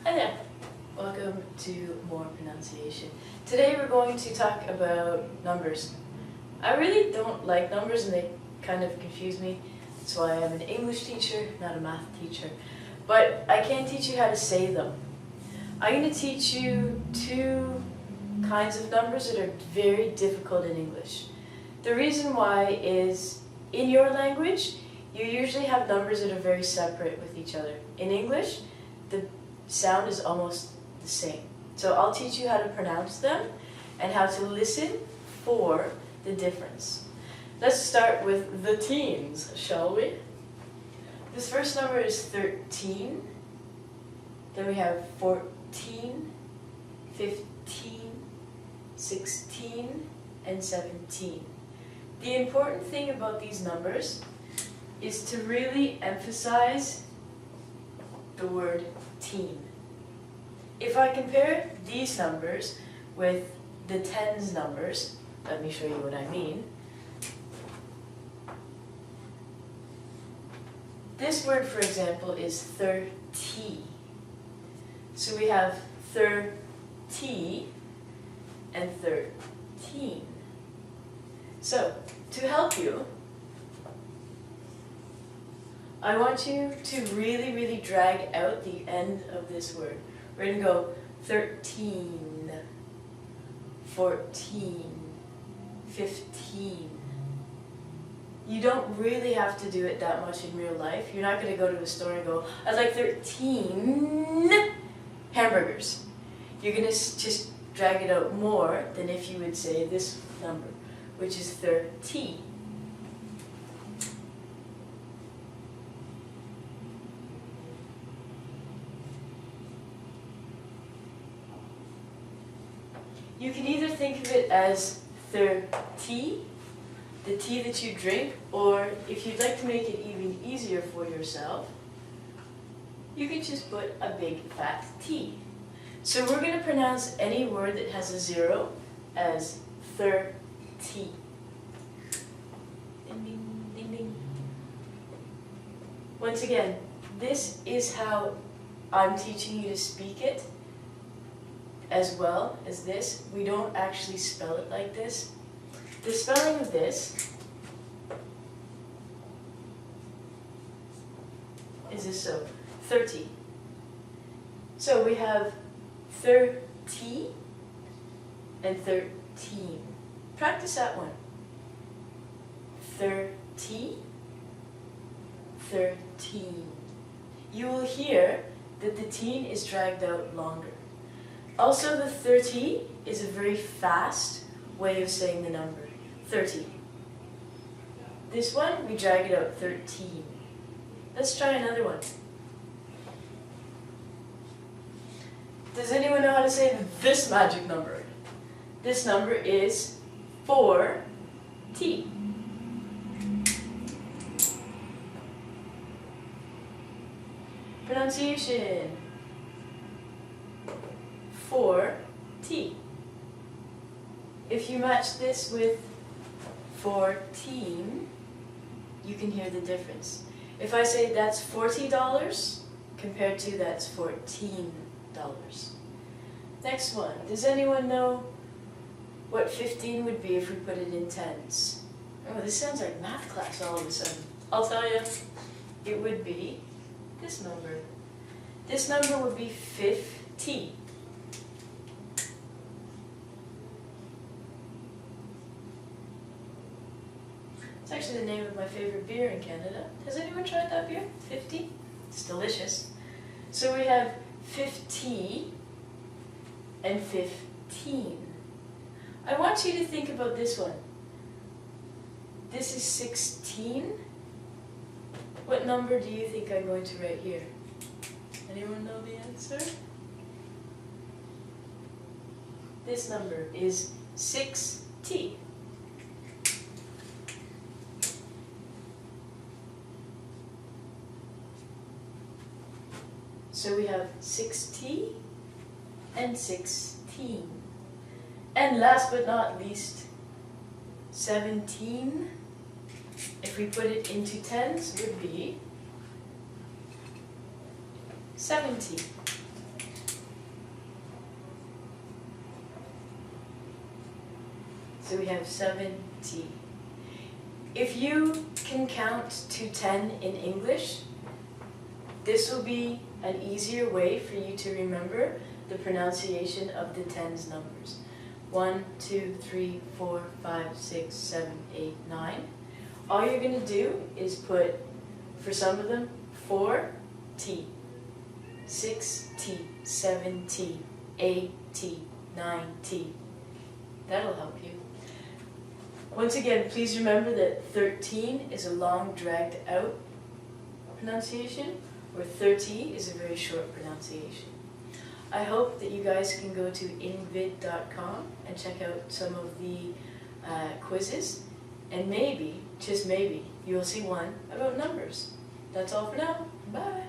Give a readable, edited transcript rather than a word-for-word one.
Hi there. Welcome to More Pronunciation. Today we're going to talk about numbers. I really don't like numbers and they kind of confuse me. That's why I'm an English teacher, not a math teacher. But I can teach you how to say them. I'm going to teach you two kinds of numbers that are very difficult in English. The reason why is in your language, you usually have numbers that are very separate with each other. In English, the sound is almost the same. So I'll teach you how to pronounce them and how to listen for the difference. Let's start with the teens, shall we? This first number is 13. Then we have 14, 15, 16, and 17. The important thing about these numbers is to really emphasize the word teen. If I compare these numbers with the tens numbers, let me show you what I mean. This word, for example, is 30. So we have 30 and 13. So, to help you, I want you to really drag out the end of this word. We're going to go 13, 14, 15. You don't really have to do it that much in real life. You're not going to go to a store and go, I'd like 13 hamburgers. You're going to just drag it out more than if you would say this number, which is 30. You can either think of it as 30, the tea that you drink, or if you'd like to make it even easier for yourself, you can just put a big fat T. So we're going to pronounce any word that has a zero as 30. Ding, ding, ding, ding. Once again, this is how I'm teaching you to speak it. As well as this, we don't actually spell it like this. The spelling of this is this, so 30. So we have 30 and 13. Practice that one. 30, 13. You will hear that the teen is dragged out longer. Also, the 30 is a very fast way of saying the number. 30. This one, we drag it out, 13. Let's try another one. Does anyone know how to say this magic number? This number is 4T. Pronunciation. 4T. If you match this with 14, you can hear the difference. If I say that's $40 compared to that's $14. Next one. Does anyone know what 15 would be if we put it in tens? Oh, this sounds like math class all of a sudden. I'll tell you, it would be this number. This number would be 50. It's actually the name of my favorite beer in Canada. Has anyone tried that beer? 50? It's delicious. So we have 50 and 15. I want you to think about this one. This is 16. What number do you think I'm going to write here? Anyone know the answer? This number is 6T. So we have 6T and 16. And last but not least, 17, if we put it into tens, would be 70. So we have 7T. If you can count to 10 in English, this will be an easier way for you to remember the pronunciation of the tens numbers. 1, 2, 3, 4, 5, 6, 7, 8, 9. All you're going to do is put, for some of them, 4T, 6T, 7T, 8T, 9T. That'll help you. Once again, please remember that 13 is a long, dragged out pronunciation, where 30 is a very short pronunciation. I hope that you guys can go to ingvid.com and check out some of the quizzes, and maybe, just maybe, you will see one about numbers. That's all for now. Bye!